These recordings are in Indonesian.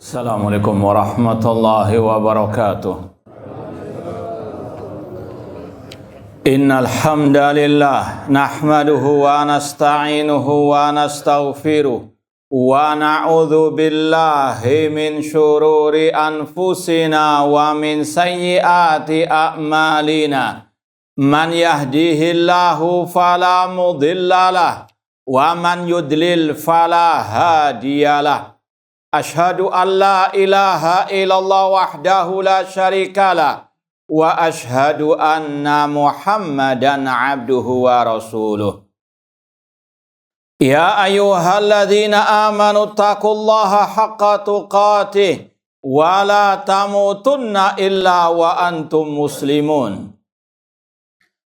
Assalamualaikum warahmatullahi wabarakatuh. Innal hamdalillah nahmaduhu wa nasta'inuhu wa nastaghfiruh wa na'udzu billahi min syururi anfusina wa min sayyiati a'malina. Man yahdihillahu fala mudhillalah wa man yudlil fala hadiyalah. Ashhadu an la ilaha illallah wahdahu la syarikalah wa ashhadu anna Muhammadan abduhu wa rasuluh. Ya ayyuhalladzina amanu taqullaha haqqa tuqatih wa la tamutunna illa wa antum muslimun.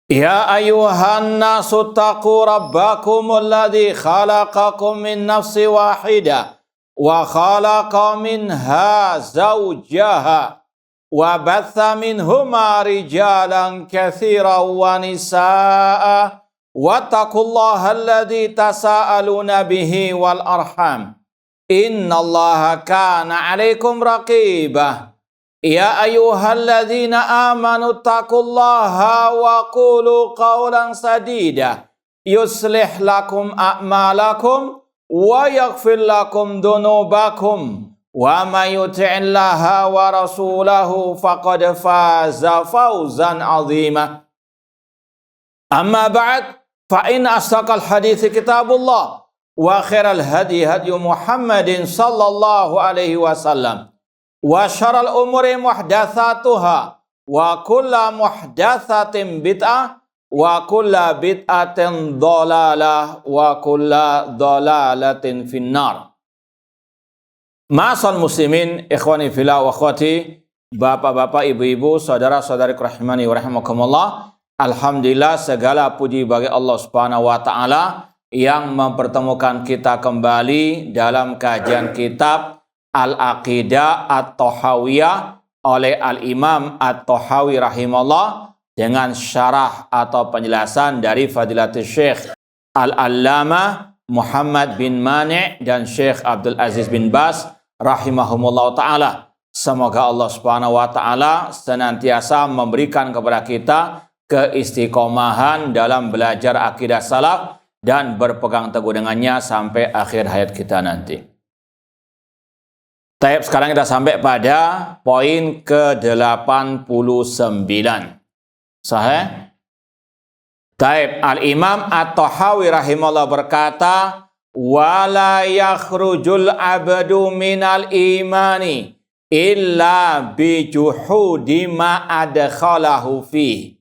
Ya ayyuhan nasu taqu rabbakumul ladzi khalaqakum min nafsin wahidah wa khalaqa minha zawjaha wa batha minhuma rijalan katsiran wa nisaa'a wattaqullaha alladzi tasaaluna bihi wal arham innallaha kana 'alaikum raqibah. Ya ayyuhalladzina amanu taqullaha wa qulu qawlan sadida yuslih lakum a'malakum wa yaghfir lakum dhunubakum wa may yuti'illaha wa rasulahu faqad faza fawzan 'azima. Amma ba'd, fa in asdaqal hadithi kitabullah wa khairal hadi hadyu Muhammadin sallallahu alaihi wasallam wa syarral umuri muhdatsatuha wa kullu muhdatsatin bid'ah wa kulla bid'atin dhalalah wa kulla dhalalatin finnar. Ma'asal muslimin, ikhwani fillah wa akhwati, bapak-bapak, ibu-ibu, saudara-saudari rahimani wa rahimakumullah. Alhamdulillah, segala puji bagi Allah Subhanahu wa taala yang mempertemukan kita kembali dalam kajian kitab Al-Aqidah At-Tahawiyah oleh Al-Imam At-Tahawi rahimahullah dengan syarah atau penjelasan dari Fadilatul Syekh Al-Allamah Muhammad bin Mani' dan Syekh Abdul Aziz bin Baz rahimahumullah ta'ala. Semoga Allah subhanahu wa ta'ala senantiasa memberikan kepada kita keistiqomahan dalam belajar akidah salaf dan berpegang teguh dengannya sampai akhir hayat kita nanti. Taib, sekarang kita sampai pada poin ke-89. Sahih? Taib, Al-Imam At-Tahawi rahimahullah berkata, wala yakhrujul abdu minal imani illa bijuhudi ma adkhalahu fi.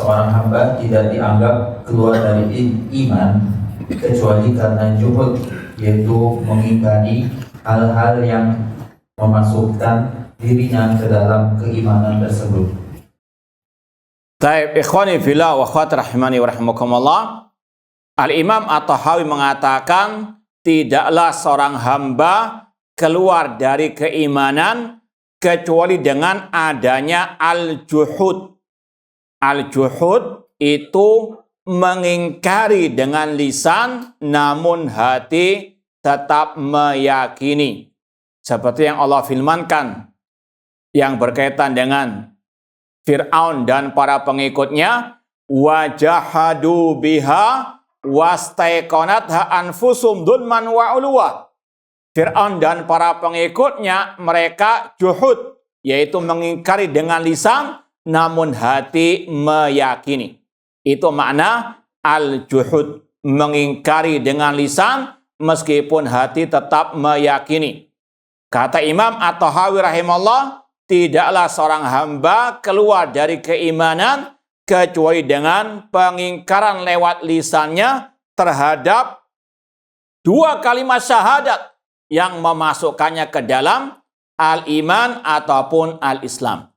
Seorang hamba tidak dianggap keluar dari iman kecuali karena juhud, yaitu mengingkari hal-hal yang memasukkan dirinya ke dalam keimanan tersebut. Taib, ikhwani fillah wa akhwati rahimani wa rahimakumullah. Al-Imam At-Tahawi mengatakan tidaklah seorang hamba keluar dari keimanan kecuali dengan adanya al-juhud. Al-juhud itu mengingkari dengan lisan namun hati tetap meyakini. Seperti yang Allah firmankan yang berkaitan dengan Fir'aun dan para pengikutnya, wajahadu biha wastaiqanatha anfusum dzulman wa uluwa. Fir'aun dan para pengikutnya mereka juhud, yaitu mengingkari dengan lisan namun hati meyakini. Itu makna al-juhud, mengingkari dengan lisan meskipun hati tetap meyakini. Kata Imam At-Tahawi rahimahullah, tidaklah seorang hamba keluar dari keimanan kecuali dengan pengingkaran lewat lisannya terhadap dua kalimat syahadat yang memasukkannya ke dalam al-iman ataupun al-islam.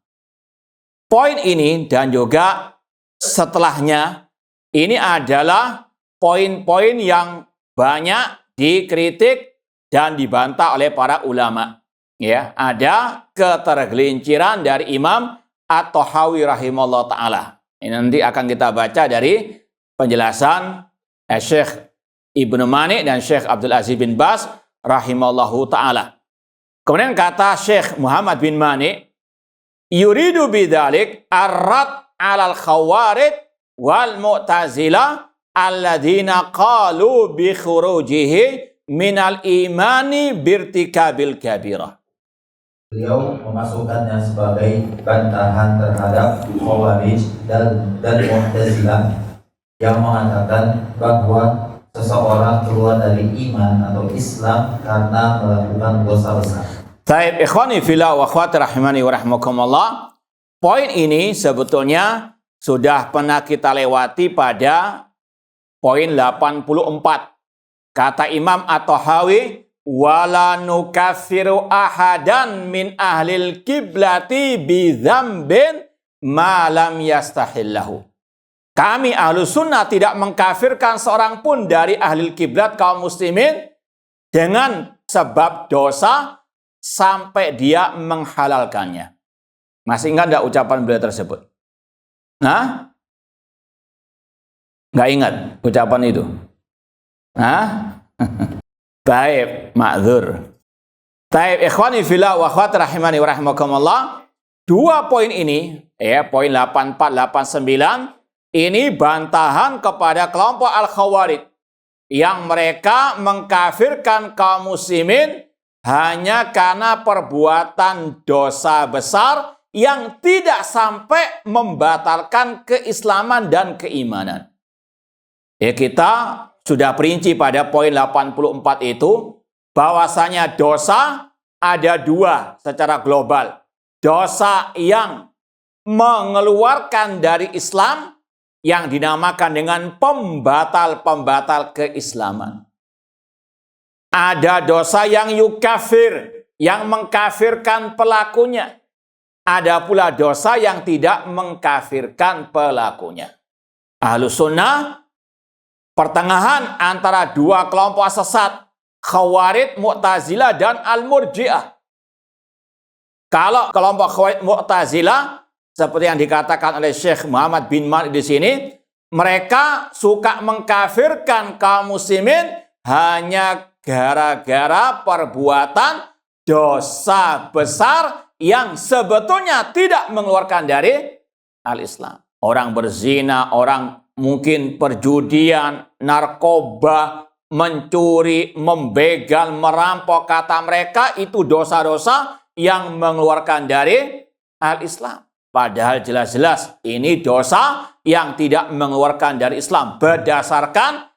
Poin ini dan juga setelahnya ini adalah poin-poin yang banyak dikritik dan dibantah oleh para ulama. Ya, ada ketergelinciran dari Imam At-Tahawi rahimahullah ta'ala. Ini nanti akan kita baca dari penjelasan Syekh Ibnu Mani' dan Syekh Abdul Aziz bin Baz rahimallahu ta'ala. Kemudian kata Syekh Muhammad bin Mani, yuridu bidzalik ar-rad 'alal khawarij wal mu'tazilah alladzina qalu bi khurujihi minal imani birtikabil kabirah. Beliau memasukkannya sebagai bantahan terhadap Khawarij dan Mu'tazilah yang mengatakan bahwa seseorang keluar dari iman atau Islam karena melakukan dosa besar. Baik, ikhwani fillah wa akhwati rahimani wa rahmakumullah. Poin ini sebetulnya sudah pernah kita lewati pada poin 84. Kata Imam At-Tahawi, wala nukaffiru ahadan min ahlil kiblati bi dzambin ma lam yastahillahu. Kami ahlu sunnah tidak mengkafirkan seorang pun dari ahlil kiblat kaum muslimin dengan sebab dosa sampai dia menghalalkannya. Masih ingat tidak ucapan beliau tersebut? Nah, nggak ingat ucapan itu? Nah, baik, ma'dzur. Baik, ikhwani fillah wa akhwati rahimani wa rahimakumullah. Dua poin ini, poin 84, 89, ini bantahan kepada kelompok Al-Khawarij yang mereka mengkafirkan kaum muslimin hanya karena perbuatan dosa besar yang tidak sampai membatalkan keislaman dan keimanan. Kita sudah perinci pada poin 84 itu bahwasanya dosa ada dua secara global. Dosa yang mengeluarkan dari Islam yang dinamakan dengan pembatal-pembatal keislaman. Ada dosa yang yukafir, yang mengkafirkan pelakunya. Ada pula dosa yang tidak mengkafirkan pelakunya. Ahlus sunnah pertengahan antara dua kelompok sesat, Khawarij, Mu'tazilah, dan Al-Murji'ah. Kalau kelompok Khawarij, Mu'tazilah, seperti yang dikatakan oleh Syekh Muhammad bin Mani di sini, mereka suka mengkafirkan kaum muslimin hanya gara-gara perbuatan dosa besar yang sebetulnya tidak mengeluarkan dari al-Islam. Orang berzina, orang mungkin perjudian, narkoba, mencuri, membegal, merampok, kata mereka itu dosa-dosa yang mengeluarkan dari al-Islam. Padahal jelas-jelas ini dosa yang tidak mengeluarkan dari Islam berdasarkan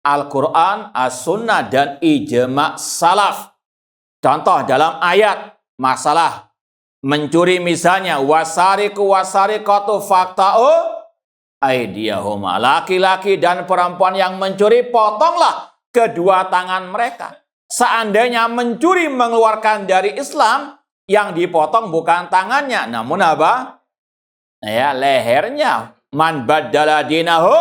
Al-Quran, As-Sunnah, dan ijma' salaf. Contoh dalam ayat masalah mencuri misalnya, wasariku wasarikatu fakta'u aydiyahuma. Laki-laki dan perempuan yang mencuri, potonglah kedua tangan mereka. Seandainya mencuri mengeluarkan dari Islam, yang dipotong bukan tangannya, namun apa? Lehernya. Man baddala dinahu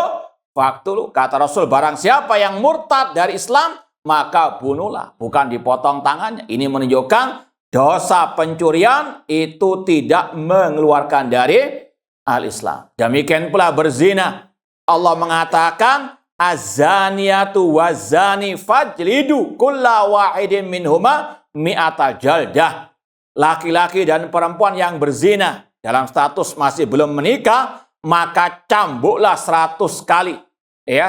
faqtulu. Kata Rasul, barang siapa yang murtad dari Islam, maka bunuhlah. Bukan dipotong tangannya. Ini menunjukkan dosa pencurian itu tidak mengeluarkan dari al-Islam. Demikian pula berzina. Allah mengatakan, az-zaniyatu waz-zani fajlidu kulla wahidin minhuma mi'ata jaldah. Laki-laki dan perempuan yang berzina dalam status masih belum menikah, maka cambuklah 100 kali.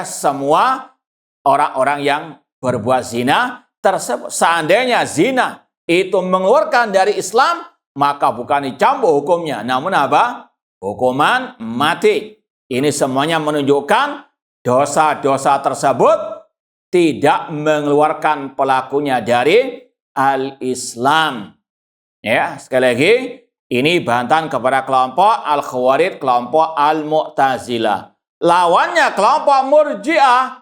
Semua orang-orang yang berbuat zina tersebut. Seandainya zina itu mengeluarkan dari Islam, maka bukan dicambuk hukumnya, namun apa? Hukuman mati. Ini semuanya menunjukkan dosa-dosa tersebut tidak mengeluarkan pelakunya dari al-Islam. Sekali lagi, ini bantahan kepada kelompok Al-Khawarij, kelompok Al-Mu'tazilah. Lawannya kelompok Murji'ah,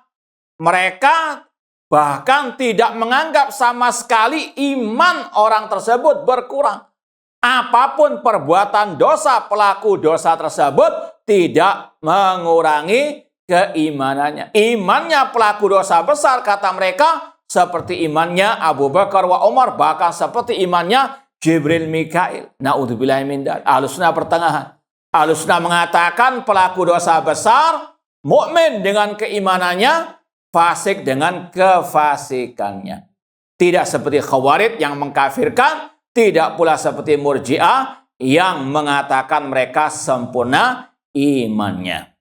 mereka bahkan tidak menganggap sama sekali iman orang tersebut berkurang. Apapun perbuatan dosa, pelaku dosa tersebut tidak mengurangi keimanannya. Imannya pelaku dosa besar, kata mereka, seperti imannya Abu Bakar wa Umar, bahkan seperti imannya Jibril, Mikail. Na'udzubillahi min dzalik. Ahlussunnah pertengahan. Ahlussunnah mengatakan pelaku dosa besar, mukmin dengan keimanannya, fasik dengan kefasikannya. Tidak seperti Khawarij yang mengkafirkan tidak pula seperti Murji'ah yang mengatakan mereka sempurna imannya.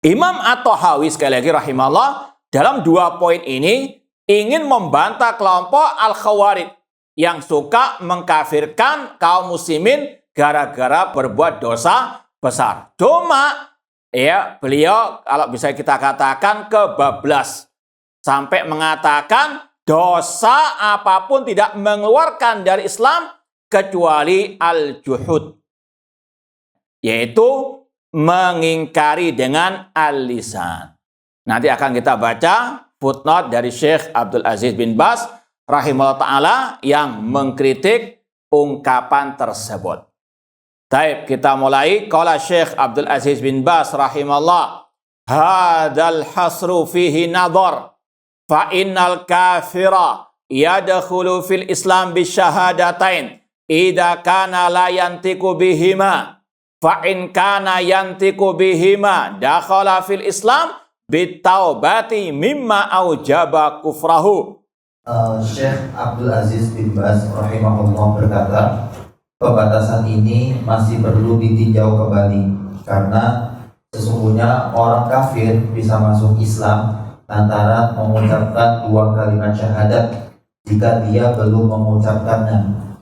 Imam At-Tahawi sekali lagi rahimahullah dalam 2 poin ini ingin membantah kelompok Al-Khawarij yang suka mengkafirkan kaum muslimin gara-gara berbuat dosa besar. Cuma ya beliau kalau bisa kita katakan kebablas sampai mengatakan dosa apapun tidak mengeluarkan dari Islam kecuali al-juhud, yaitu mengingkari dengan al-lisan. Nanti akan kita baca footnote dari Syekh Abdul Aziz bin Baz rahimahullah ta'ala yang mengkritik ungkapan tersebut. Baik, kita mulai. Qala Syekh Abdul Aziz bin Baz rahimahullah, hadal hasru fihi nadhar fa innal kafira yadkhulu fil Islam bisyahadatain idza kana la yantiqu bihima fa in kana yantiqu bihima dakhala fil Islam bitaubati mimma aujaba kufrahu. Syekh Abdul Aziz bin Baz rahimahullah berkata, pembatasan ini masih perlu ditinjau kembali karena sesungguhnya orang kafir bisa masuk Islam antara mengucapkan 2 kalimat syahadat jika dia belum mengucapkannya.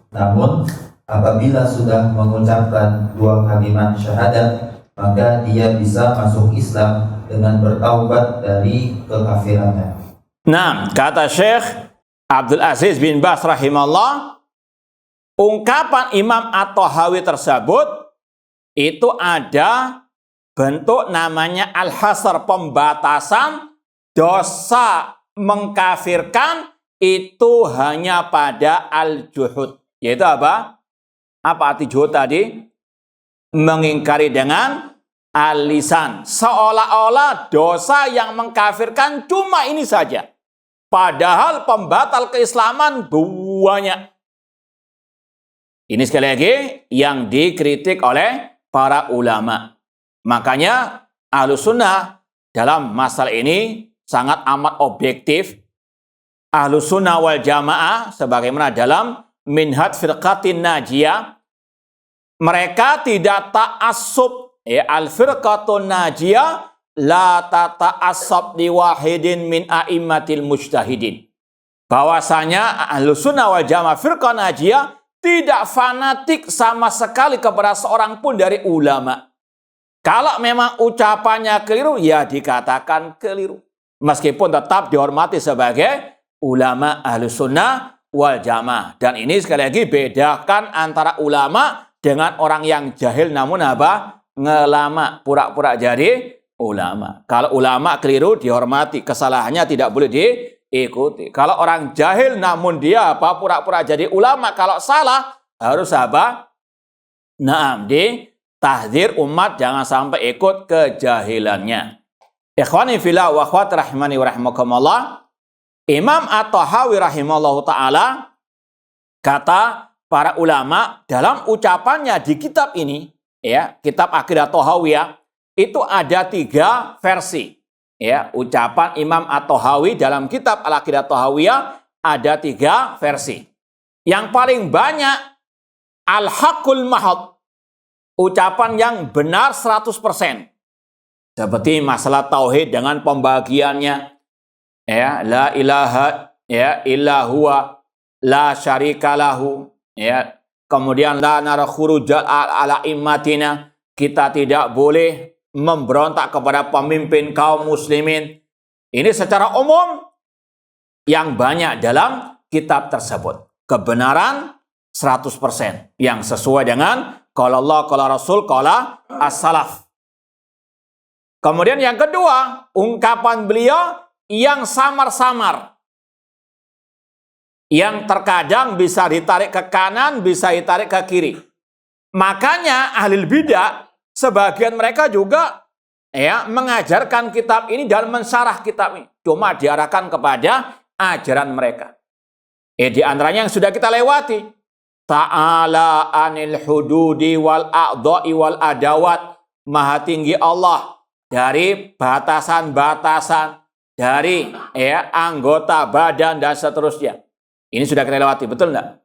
Namun apabila sudah mengucapkan 2 kalimat syahadat, maka dia bisa masuk Islam dengan bertaubat dari kekafirannya. Nah, kata Syekh Abdul Aziz bin Baz rahimahullah, ungkapan Imam At-Tahawi tersebut itu ada bentuk namanya al-hasr, pembatasan dosa mengkafirkan itu hanya pada al-juhud. Yaitu apa? Apa arti juhud tadi? Mengingkari dengan al-lisan. Seolah-olah dosa yang mengkafirkan cuma ini saja. Padahal pembatal keislaman banyak. Ini sekali lagi yang dikritik oleh para ulama. Makanya Ahlussunnah dalam masalah ini sangat amat objektif. Ahlussunnah wal Jamaah sebagaimana dalam Minhaj Firqatin Najiyah, mereka tidak ta'assub. Al-firqatun najiyah la tata'assab li wahidin min a'immatil mujtahidin. Bahwasanya Ahlussunnah wal Jamaah firqah najiyah tidak fanatik sama sekali kepada seorang pun dari ulama. Kalau memang ucapannya keliru, ya dikatakan keliru. Meskipun tetap dihormati sebagai ulama Ahlussunnah wal Jamaah. Dan ini sekali lagi bedakan antara ulama dengan orang yang jahil namun apa? Ngelama, pura-pura jadi ulama. Kalau ulama keliru dihormati, kesalahannya tidak boleh diikuti. Kalau orang jahil namun dia apa? Pura-pura jadi ulama, kalau salah harus apa? Naam, ditahdzir umat jangan sampai ikut kejahilannya. Ikhwani fillah wa akhwat rahimani wa rahimakumullah. Imam At-Tahawi rahimahullahu taala, kata para ulama dalam ucapannya di kitab ini, ya, kitab Aqidah Thahawiyah, itu ada 3 versi. Ya, ucapan Imam At-Tahawi dalam kitab Al-Aqidah Thahawiyah ada 3 versi. Yang paling banyak al-haqqul mahad, ucapan yang benar 100%. Seperti masalah tauhid dengan pembagiannya, ya, la ilaha ya illa huwa la syarika lahu, ya. Kemudian la nara khurujal ala immatina, kita tidak boleh memberontak kepada pemimpin kaum muslimin. Ini secara umum yang banyak dalam kitab tersebut. Kebenaran 100% yang sesuai dengan qala Allah, qala Rasul, qala as-salaf. Kemudian yang kedua, ungkapan beliau yang samar-samar, yang terkadang bisa ditarik ke kanan, bisa ditarik ke kiri. Makanya ahli bidah, sebagian mereka juga ya mengajarkan kitab ini dan mensyarah kitab ini. Cuma diarahkan kepada ajaran mereka. Di antaranya yang sudah kita lewati. Ta'ala anil hududi wal a'dha'i wal adawat. Maha tinggi Allah dari batasan-batasan, dari ya anggota badan dan seterusnya. Ini sudah kita lewati, betul enggak?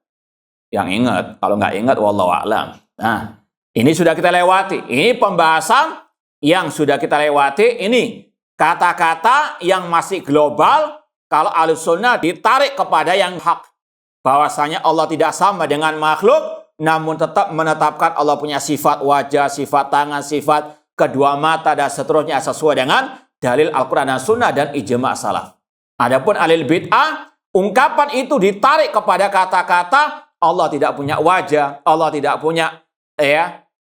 yang ingat. Kalau nggak ingat, wallahu a'lam. Nah, ini sudah kita lewati. Ini pembahasan yang sudah kita lewati. Ini kata-kata yang masih global. Kalau Ahlussunnah ditarik kepada yang hak. Bahwasanya Allah tidak sama dengan makhluk, namun tetap menetapkan Allah punya sifat wajah, sifat tangan, sifat kedua mata, dan seterusnya sesuai dengan dalil Al-Quran dan Sunnah dan ijma' salaf. Adapun alil bid'ah, ungkapan itu ditarik kepada kata-kata Allah tidak punya wajah, Allah tidak punya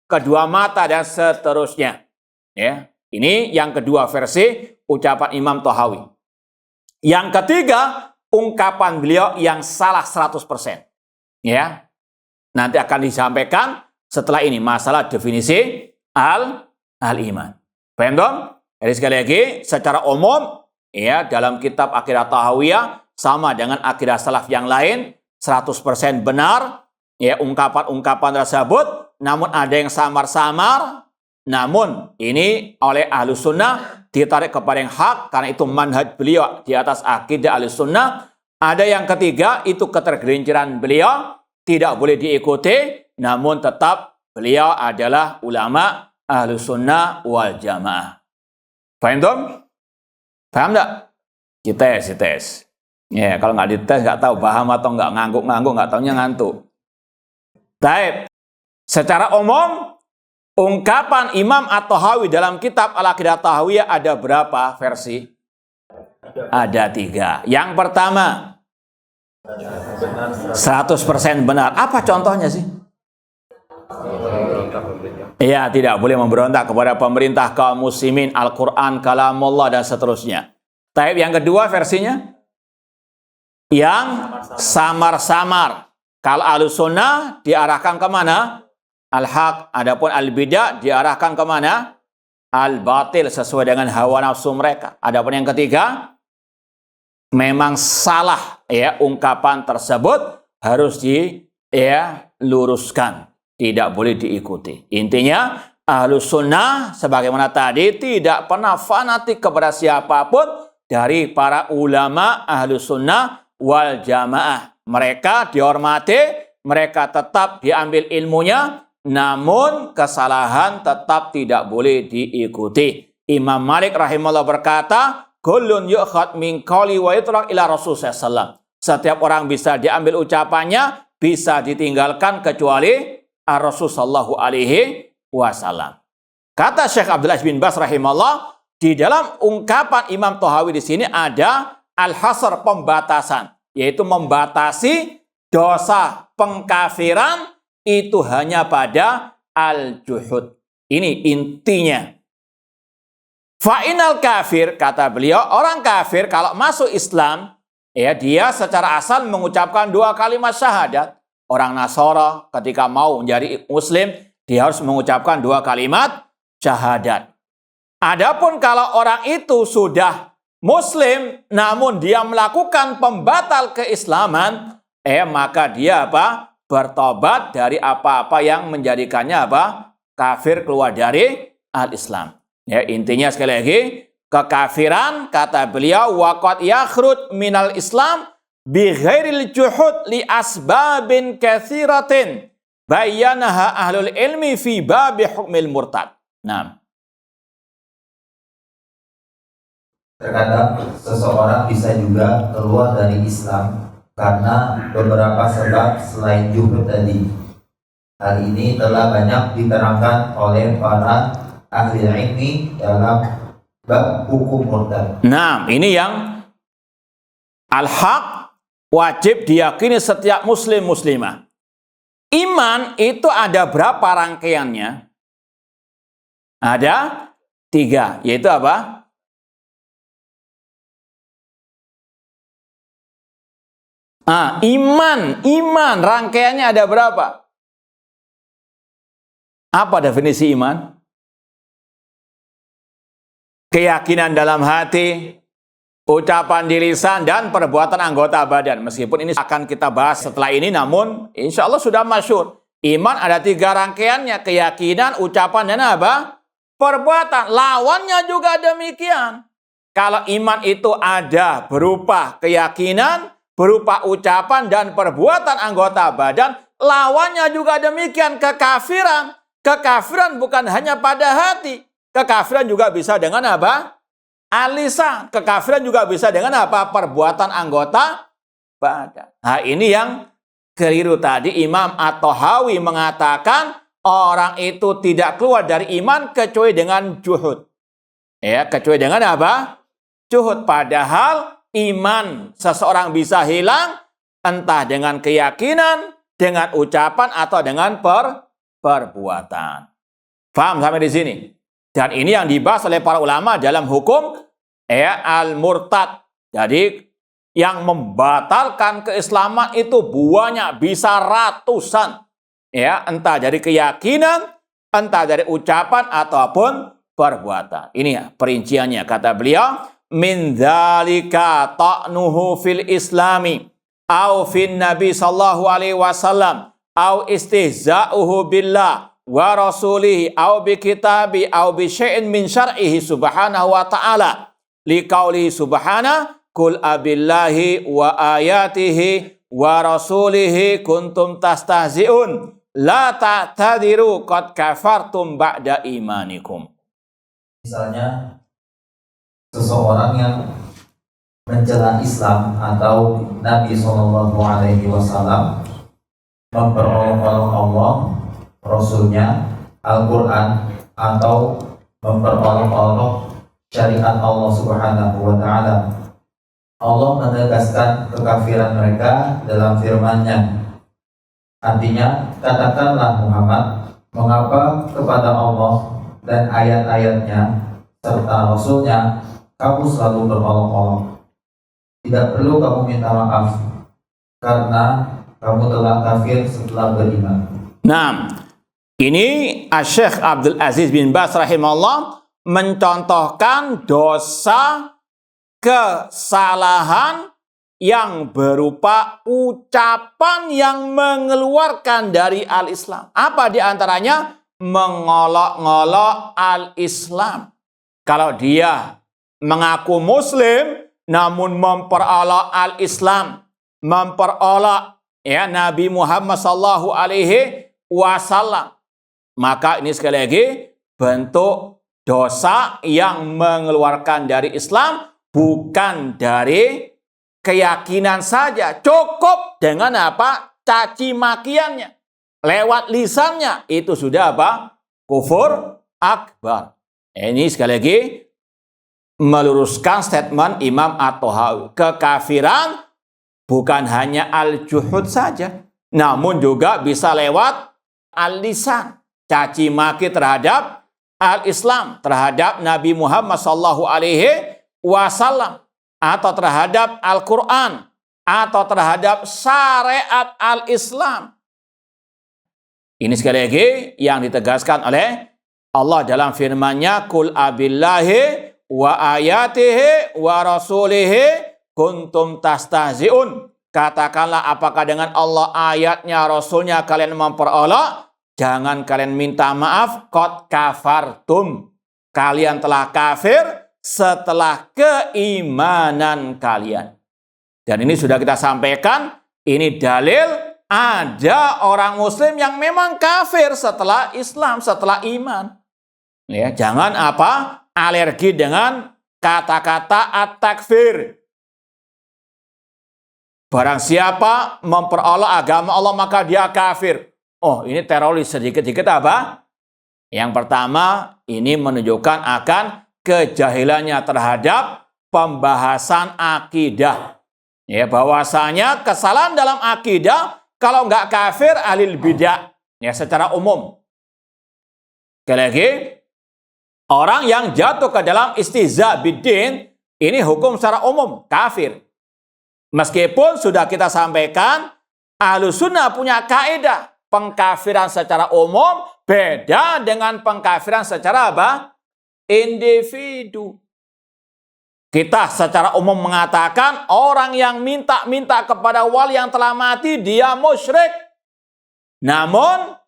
kedua mata, dan seterusnya. Ya, ini yang kedua versi ucapan Imam Thahawi. Yang ketiga, ungkapan beliau yang salah 100%. Ya. Nanti akan disampaikan setelah ini masalah definisi al-iman. Paham dong? Jadi sekali lagi secara umum ya, dalam kitab Aqidah Tahawiyah sama dengan akidah salaf yang lain 100% benar ya ungkapan-ungkapan tersebut, namun ada yang samar-samar, namun ini oleh Ahlussunnah ditarik kepada yang hak karena itu manhaj beliau di atas akidah Ahlussunnah. Ada yang ketiga, itu ketergelinciran beliau tidak boleh diikuti, namun tetap beliau adalah ulama Ahlussunnah wal Jamaah. Paham dong? Paham enggak? Dites. Ya, kalau nggak dites nggak tahu paham atau nggak, ngangguk-ngangguk, nggak taunya ngantuk. Baik. Secara umum ungkapan Imam At-Thahawi dalam kitab Al-Aqidah Tahawiyah ada berapa versi? Ada 3. Yang pertama 100% benar. Apa contohnya sih? Iya, tidak boleh memberontak kepada pemerintah, kaum muslimin, Al-Quran, kalamullah, dan seterusnya. Taib yang kedua versinya? Yang samar-samar. Kalau Ahlussunnah diarahkan kemana? Al-haq. Adapun al-bidah diarahkan kemana? Al-batil, sesuai dengan hawa nafsu mereka. Adapun yang ketiga, memang salah ya ungkapan tersebut, harus diluruskan, tidak boleh diikuti. Intinya Ahlussunnah sebagaimana tadi tidak pernah fanatik kepada siapapun dari para ulama Ahlussunnah wal Jamaah. Mereka dihormati, mereka tetap diambil ilmunya, namun kesalahan tetap tidak boleh diikuti. Imam Malik rahimahullah berkata, kullun yu'khad min qawli wa yutraq ila Rasulullah sallallahu. Setiap orang bisa diambil ucapannya, bisa ditinggalkan kecuali Rasul sallallahu alaihi wasallam. Kata Syekh Abdul Aziz bin Baz rahimahullah, di dalam ungkapan Imam Thahawi di sini ada al-hasr, pembatasan, yaitu membatasi dosa pengkafiran itu hanya pada al-juhud. Ini intinya. Fa'inal kafir, kata beliau, orang kafir kalau masuk Islam, ya dia secara asal mengucapkan 2 kalimat syahadat. Orang Nasara ketika mau menjadi Muslim, dia harus mengucapkan 2 kalimat syahadat. Adapun kalau orang itu sudah Muslim, namun dia melakukan pembatal keislaman, maka dia bertobat dari apa-apa yang menjadikannya kafir, keluar dari al-Islam. Ya, intinya sekali lagi, kekafiran kata beliau waqad yakhruj minal Islam bi ghairil juhud li asbabin katsiratin bayyanaha ahlul ilmi fi babi hukmil murtad. Nah, terkadang seseorang bisa juga keluar dari Islam karena beberapa sebab selain juhud tadi. Hal ini telah banyak diterangkan oleh para ahli ilmi dalam bab hukum murtad. Nah, ini yang al-haq wajib diyakini setiap muslim muslimah. Iman itu ada berapa rangkaiannya? Ada 3, yaitu apa? Iman rangkaiannya ada berapa? Apa definisi iman? Keyakinan dalam hati, ucapan di lisan, dan perbuatan anggota badan. Meskipun ini akan kita bahas setelah ini, namun insya Allah sudah masyhur. Iman ada 3 rangkaiannya, keyakinan, ucapan, dan apa? Perbuatan. Lawannya juga demikian. Kalau iman itu ada berupa keyakinan, berupa ucapan dan perbuatan anggota badan, lawannya juga demikian, kekafiran. Kekafiran bukan hanya pada hati. Kekafiran juga bisa dengan apa? Al-lisan. Kekafiran juga bisa dengan apa? Perbuatan anggota badan. Nah, ini yang keliru tadi. Imam At-Tahawi mengatakan orang itu tidak keluar dari iman kecuali dengan juhud. Ya, kecuali dengan apa? Juhud. Padahal iman seseorang bisa hilang entah dengan keyakinan, dengan ucapan atau dengan perbuatan. Paham sampai di sini? Dan ini yang dibahas oleh para ulama dalam hukum al-murtad. Jadi yang membatalkan keislaman itu banyak, bisa ratusan. Ya, entah dari keyakinan, entah dari ucapan ataupun perbuatan. Ini ya perinciannya, kata beliau, min dzalika ta'nuhu fil islami au fin nabi sallallahu alaihi wasallam au istihza'uhu billah wa rasulihi au bi kitabi au bi syai'in min syar'ihi subhanahu wa ta'ala liqaulihi subhanahu kul abillahi wa ayatihi wa rasulihi kuntum tastahzi'un la ta'tadiru qad kafartum ba'da imanikum. Misalnya seseorang yang mencela Islam atau Nabi Shallallahu Alaihi Wasallam, memperolok-olok Allah, Rasulnya, Al-Quran, atau memperolok-olok syariat Allah Subhanahu Wa Taala. Allah menegaskan kekafiran mereka dalam firman-Nya. Artinya, katakanlah Muhammad, mengapa kepada Allah dan ayat-ayatnya serta Rasulnya kamu selalu berolok-olok? Tidak perlu kamu minta maaf karena kamu telah kafir setelah beriman. Nah, ini Syekh Abdul Aziz bin Baz rahimahullah mencontohkan dosa kesalahan yang berupa ucapan yang mengeluarkan dari al-Islam. Apa diantaranya? Mengolok-ngolok al-Islam. Kalau dia mengaku Muslim, namun memperolok al-Islam, memperolok Nabi Muhammad sallallahu alaihi wasallam, maka ini sekali lagi bentuk dosa yang mengeluarkan dari Islam, bukan dari keyakinan saja. Cukup dengan apa? Caci makiannya lewat lisannya, itu sudah apa? Kufur akbar. Ini sekali lagi meluruskan statement Imam At-Tahawi. Kekafiran bukan hanya al-juhud saja, namun juga bisa lewat al-lisan. Caci maki terhadap al-Islam, terhadap Nabi Muhammad sallallahu alaihi wasallam, atau terhadap Al-Quran, atau terhadap syariat al-Islam. Ini sekali lagi yang ditegaskan oleh Allah dalam firman-Nya, kul abillahi wa ayatihi wa rasulihi kuntum tastahzi'un. Katakanlah, apakah dengan Allah, ayatnya, Rasulnya kalian memperolok? Jangan kalian minta maaf. Qad kafartum. Kalian telah kafir setelah keimanan kalian. Dan ini sudah kita sampaikan. Ini dalil ada orang Muslim yang memang kafir setelah Islam, setelah iman. Ya, jangan apa? Alergi dengan kata-kata at-takfir. Barang siapa memperolok agama Allah maka dia kafir. Oh, ini teroris. Sedikit-sedikit apa? Yang pertama, ini menunjukkan akan kejahilannya terhadap pembahasan akidah. Ya, bahwasanya kesalahan dalam akidah kalau nggak kafir ahlul bidah. Ya, secara umum. Sekali lagi, orang yang jatuh ke dalam istihza biddin, ini hukum secara umum, kafir. Meskipun sudah kita sampaikan, Ahlus Sunnah punya kaidah, pengkafiran secara umum beda dengan pengkafiran secara apa? Individu. Kita secara umum mengatakan orang yang minta-minta kepada wali yang telah mati, dia musyrik. Namun,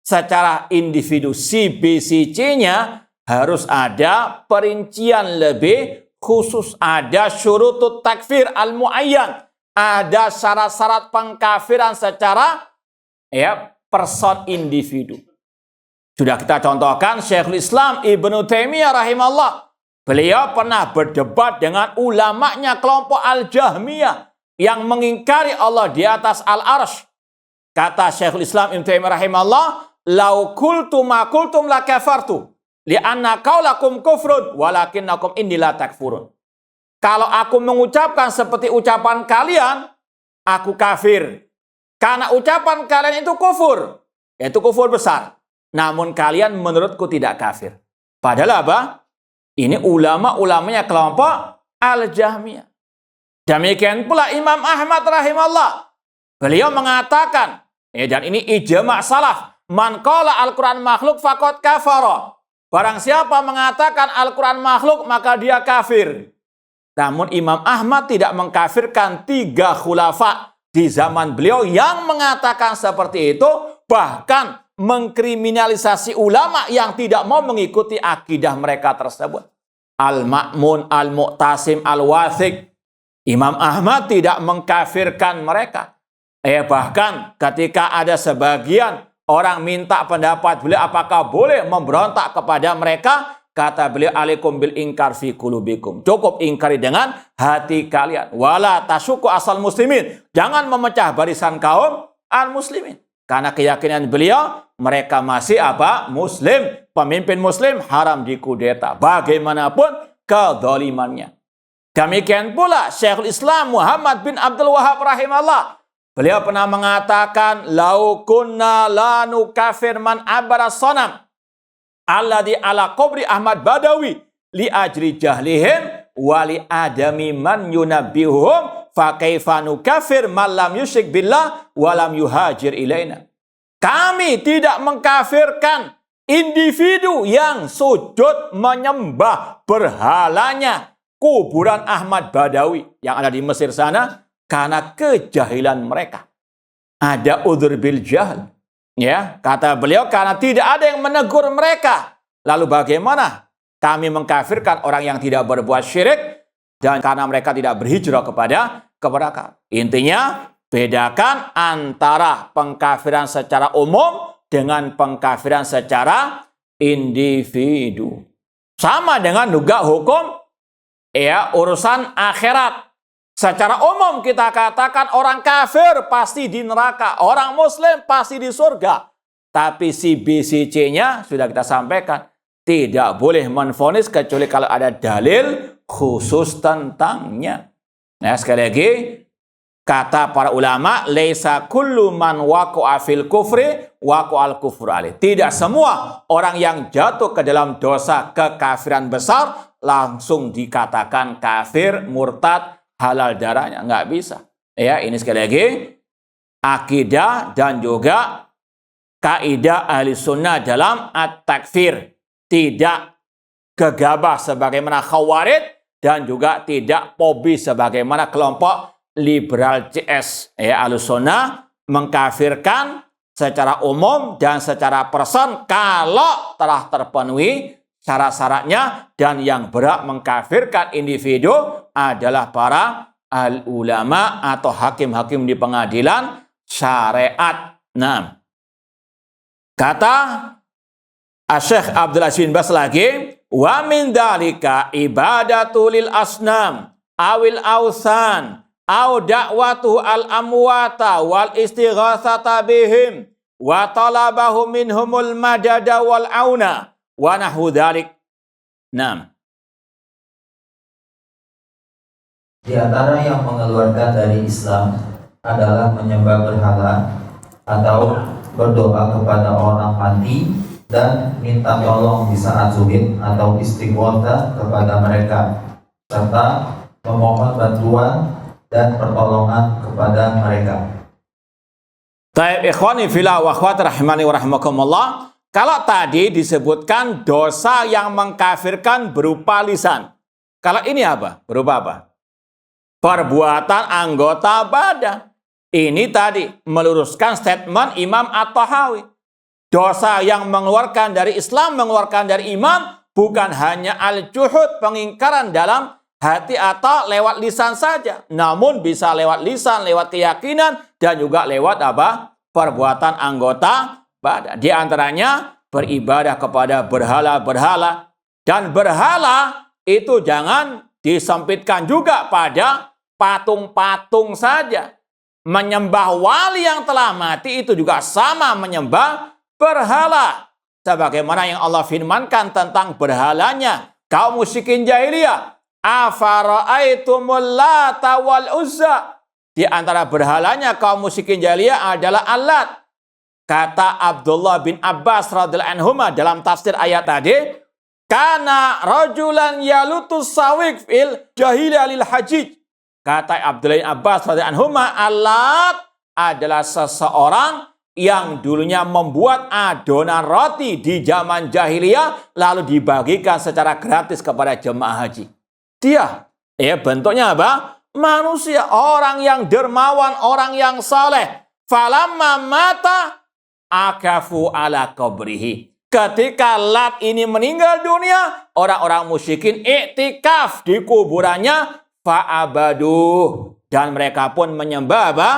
secara individu si B, si C-nya harus ada perincian lebih khusus, ada syurutut takfir al-muayyan, ada syarat-syarat pengkafiran secara ya person individu. Sudah kita contohkan Syekhul Islam Ibnu Taimiyah rahimahullah. Beliau pernah berdebat dengan ulamanya kelompok Al-Jahmiyah yang mengingkari Allah di atas Al-Arsy. Kata Syekhul Islam Ibnu Taimiyah rahimahullah, "Lau qultum ma qultum la kafartu, li'anna qaulakum kufrun walakinnakum inni la takfurun." Kalau aku mengucapkan seperti ucapan kalian, aku kafir. Karena ucapan kalian itu kufur, yaitu kufur besar. Namun kalian menurutku tidak kafir. Padahal apa? Ini ulama-ulamanya kelompok Al-Jahmiyah. Demikian pula Imam Ahmad rahimahullah. Beliau mengatakan, dan ini ijma' salaf, man qala Al-Quran makhluk faqad kafara. Barang siapa mengatakan Al-Quran makhluk, maka dia kafir. Namun Imam Ahmad tidak mengkafirkan 3 khulafa di zaman beliau yang mengatakan seperti itu, bahkan mengkriminalisasi ulama yang tidak mau mengikuti akidah mereka tersebut. Al-Ma'mun, Al-Mu'tasim, Al-Wathiq. Imam Ahmad tidak mengkafirkan mereka. Bahkan ketika ada sebagian orang minta pendapat beliau apakah boleh memberontak kepada mereka, kata beliau, alaikum bil inkar fi qulubikum. Cukup ingkari dengan hati kalian. Wala tasyuku asal muslimin. Jangan memecah barisan kaum al-muslimin. Karena keyakinan beliau, mereka masih apa? Muslim. Pemimpin muslim haram dikudeta. Bagaimanapun kezalimannya. Demikian pula Syekhul Islam Muhammad bin Abdul Wahab rahimahullah. Beliau pernah mengatakan, lau kunna la nukafir man abara sonam alladhi ala qabri Ahmad Badawi li ajri jahlihim wa li adami man yunabbihum fa kaifa nukafir man lam yusyrik billah wa lam yuhajir ilaina. Kami tidak mengkafirkan individu yang sujud menyembah berhalanya kuburan Ahmad Badawi yang ada di Mesir sana karena kejahilan mereka. Ada udzur bil jahl. Ya, kata beliau, karena tidak ada yang menegur mereka. Lalu bagaimana kami mengkafirkan orang yang tidak berbuat syirik dan karena mereka tidak berhijrah kepada kami. Intinya, bedakan antara pengkafiran secara umum dengan pengkafiran secara individu. Sama dengan juga hukum urusan akhirat. Secara umum kita katakan orang kafir pasti di neraka, orang muslim pasti di surga. Tapi si B, si C-nya sudah kita sampaikan, tidak boleh menvonis kecuali kalau ada dalil khusus tentangnya. Nah, sekali lagi, kata para ulama, laisa kullu man waqa'a fil kufri waqa'al kufru alaih. Tidak semua orang yang jatuh ke dalam dosa kekafiran besar langsung dikatakan kafir, murtad, halal darahnya. Nggak bisa. Ya, ini sekali lagi akidah dan juga kaidah ahli sunnah dalam at-takfir. Tidak gegabah sebagaimana khawarij dan juga tidak pobi sebagaimana kelompok liberal CS. Ahli sunnah mengkafirkan secara umum dan secara person kalau telah terpenuhi syarat-syaratnya, dan yang berhak mengkafirkan individu adalah para ulama atau hakim-hakim di pengadilan syariat. Nah, kata Syekh Abdul Aziz bin Baz lagi, wa min dalika ibadatul asnam awil ausan au da'watu al amwata wal istighatsata bihim wa talabahu minhumul madada wal auna wa nahu dzalik. Naam. Di antara yang mengeluarkan dari Islam adalah menyembah berhala atau berdoa kepada orang mati dan minta tolong di saat sulit atau istighotsah kepada mereka, serta memohon bantuan dan pertolongan kepada mereka. Taib ikhwani fillah wa akhwat rahimani wa rahimakumullah. Kalau tadi disebutkan dosa yang mengkafirkan berupa lisan. Kalau ini apa? Berupa apa? Perbuatan anggota badan. Ini tadi meluruskan statement Imam At-Tahawi. Dosa yang mengeluarkan dari Islam, mengeluarkan dari iman, bukan hanya al-juhud, pengingkaran dalam hati atau lewat lisan saja. Namun bisa lewat lisan, lewat keyakinan, dan juga lewat apa? perbuatan anggota badan. Di antaranya beribadah kepada berhala-berhala. Dan berhala itu jangan disempitkan juga pada patung-patung saja. Menyembah wali yang telah mati itu juga sama menyembah berhala. Sebagaimana yang Allah firmankan tentang berhalanya kaum musyrikin jahiliyah. Afara'aitumul Lata wal Uzza. Di antara berhalanya kaum musyrikin jahiliyah adalah Al-Lat. Kata Abdullah bin Abbas radhiyallahu anhuma dalam tafsir ayat tadi, kana rajulan yalutus sawiq fil jahiliyah lil hajij. Kata Abdullah bin Abbas radhiyallahu anhuma, Al-Lat adalah seseorang yang dulunya membuat adonan roti di zaman jahiliyah lalu dibagikan secara gratis kepada jemaah haji. Dia bentuknya apa? Manusia, orang yang dermawan, orang yang saleh. Falamma mata akafu ala qabrihi. Ketika Lat ini meninggal dunia, orang-orang musyrikin iktikaf di kuburannya, fa'abaduh, dan mereka pun menyembah apa?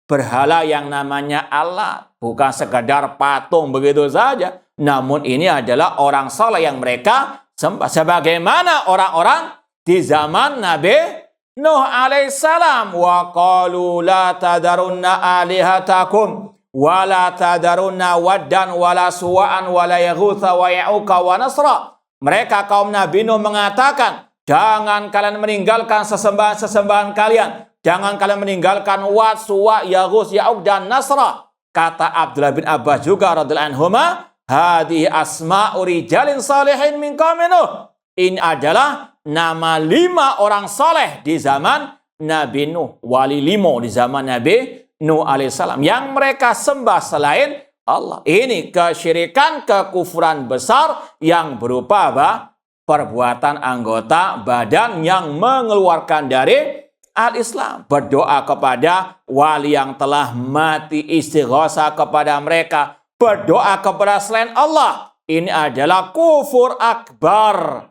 Berhala yang namanya Allah. Bukan sekadar patung begitu saja, namun ini adalah orang saleh yang mereka sembah. Sebagaimana orang-orang di zaman Nabi Nuh alaihissalam, wa qalu la tadarunna alihatakum wa la tadarunna waddan wa la suwa'an wa la yaghutha wa ya'uqa wa nasra. Mereka kaum Nabi Nuh mengatakan, jangan kalian meninggalkan sesembahan-sesembahan kalian. Jangan kalian meninggalkan Wad, Suwa, Yaghus, Ya'uq dan Nasra. Kata Abdullah bin Abbas juga radhiyallahu anhuma, hadhihi asma'u rijalin salihin min qaumi Nuh. Ini adalah nama 5 orang saleh di zaman Nabi Nuh. Wali 5 di zaman Nabi Nuh alaihissalam. Yang mereka sembah selain Allah. Ini kesyirikan, kekufuran besar yang berupa apa? Perbuatan anggota badan yang mengeluarkan dari al-Islam. Berdoa kepada wali yang telah mati, istighosa kepada mereka. Berdoa kepada selain Allah. Ini adalah kufur akbar.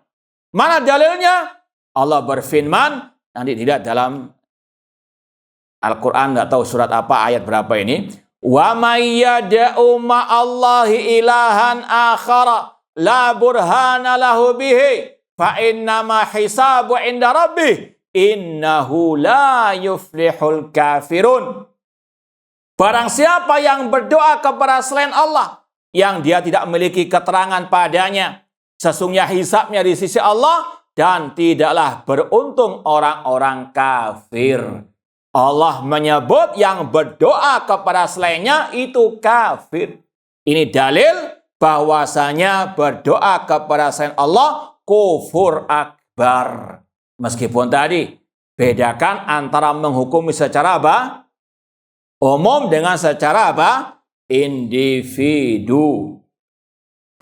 Mana dalilnya? Allah berfirman, nanti tidak dalam Al-Quran, nggak tahu surat apa, ayat berapa ini. Wa may yad'u ma'allahi ilahan akhara la burhana lahu bihi fa innama hisabu inda rabbih innahu la yuflihul kafirun. Barang siapa yang berdoa kepada selain Allah yang dia tidak memiliki keterangan padanya, sesungguhnya hisabnya di sisi Allah dan tidaklah beruntung orang-orang kafir. Allah menyebut yang berdoa kepada selainnya itu kafir. Ini dalil bahwasanya berdoa kepada selain Allah kufur akbar. Meskipun tadi bedakan antara menghukumi secara apa? Umum dengan secara apa? Individu.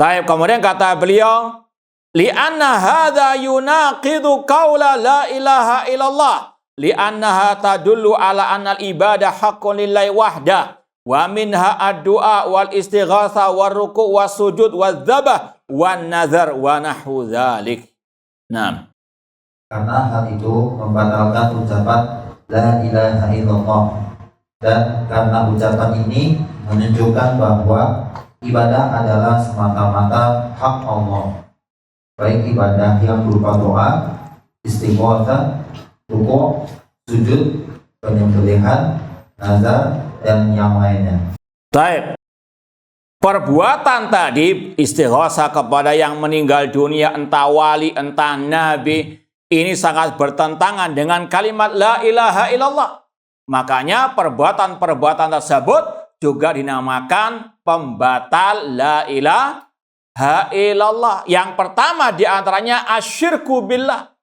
Taib, kemudian kata beliau, li'anna hadza yunaqidu qaula la ilaha illallah li'annaha tadullu ala annal ibadah haqqun lillahi wahda wa minha ad-du'a wal istighatha war ruku' was sujud waz zabah wan nazar wa nahwu dzalik. Nah, karena hal itu membatalkan ucapan la ilaha illallah, dan karena ucapan ini menunjukkan bahwa ibadah adalah semata-mata hak Allah, baik ibadah yang berupa doa, istighatsah, rukuk, sujud, penyembelihan, nazar, dan yang lainnya. baik. Perbuatan tadi istighatsah kepada yang meninggal dunia, entah wali, entah nabi, ini sangat bertentangan dengan kalimat la ilaha illallah. Makanya perbuatan-perbuatan tersebut juga dinamakan pembatal la ilaha illallah. Yang pertama diantaranya asyirku billah.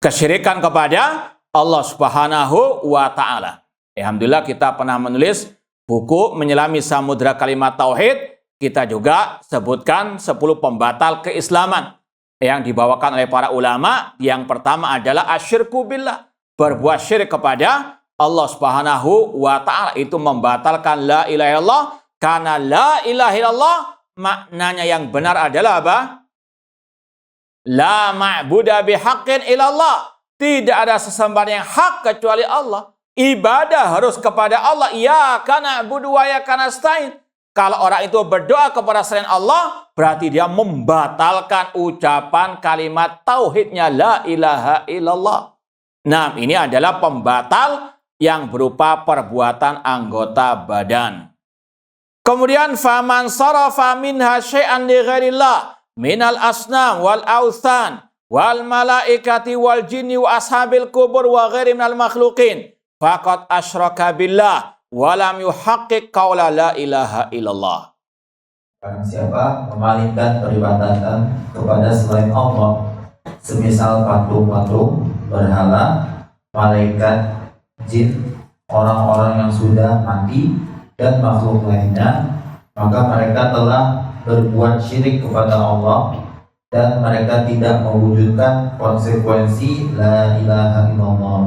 Kesyirikan kepada Allah Subhanahu wa Ta'ala. Alhamdulillah kita pernah menulis buku Menyelami Samudra Kalimat Tauhid. Kita juga sebutkan 10 pembatal keislaman yang dibawakan oleh para ulama. Yang pertama adalah asyirku billah. Berbuat syirik kepada Allah Subhanahu wa Ta'ala itu membatalkan la ilaha illallah. Karena la ilaha illallah maknanya yang benar adalah apa? La ma'buda bihaqqin illallah. Tidak ada sesembahan yang hak kecuali Allah. ibadah harus kepada Allah. Iyyaka na'budu wa iyyaka nasta'in. Kalau orang itu berdoa kepada selain Allah, berarti dia membatalkan ucapan kalimat tauhidnya la ilaha illallah. Nah, ini adalah pembatal yang berupa perbuatan anggota badan. Kemudian faman sarafa minha syai'an li ghairillah minal asnam wal authan wal malaikati wal jinni wa ashabil kubur wa ghairi minal makhluqin faqad asyraka billah wa lam yuhaqqiq qaula la ilaha illallah. Barang siapa memalingkan peribadatan kepada selain Allah, semisal patung-patung, berhala, malaikat, jin, orang-orang yang sudah mati, dan makhluk lainnya, maka mereka telah berbuat syirik kepada Allah dan mereka tidak mewujudkan konsekuensi la ilaha illallah.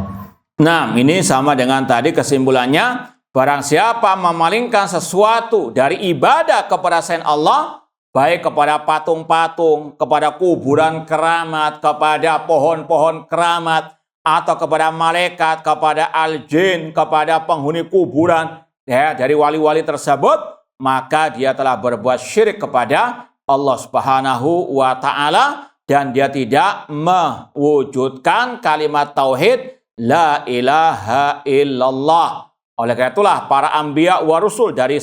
Nah, ini sama dengan tadi kesimpulannya. Barang siapa memalingkan sesuatu dari ibadah kepada selain Allah, baik kepada patung-patung, kepada kuburan keramat, kepada pohon-pohon keramat, atau kepada malaikat, kepada al-jin, kepada penghuni kuburan, ya, dari wali-wali tersebut, maka dia telah berbuat syirik kepada Allah Subhanahu wa Ta'ala, dan dia tidak mewujudkan kalimat tauhid la ilaha illallah. Oleh karena itulah para anbiya wa rusul dari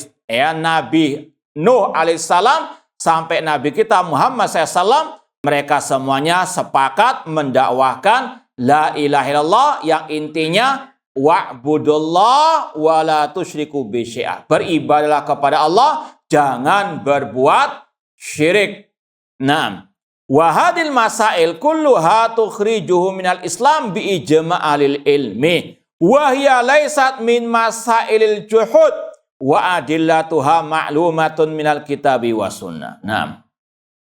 Nabi Nuh alaihissalam sampai Nabi kita Muhammad SAW, mereka semuanya sepakat mendakwahkan la ilaha illallah yang intinya wa'budullah wa la tusyriku bisyai'a. Beribadahlah kepada Allah, jangan berbuat syirik. Nah, wa hadil masail kulluha tukhrijuhu minal Islam bi ijma'il ilmi. Wahya laysat min masailil juhud wa adillatuha ma'lumatun minal kitabi wa sunnah. Nah,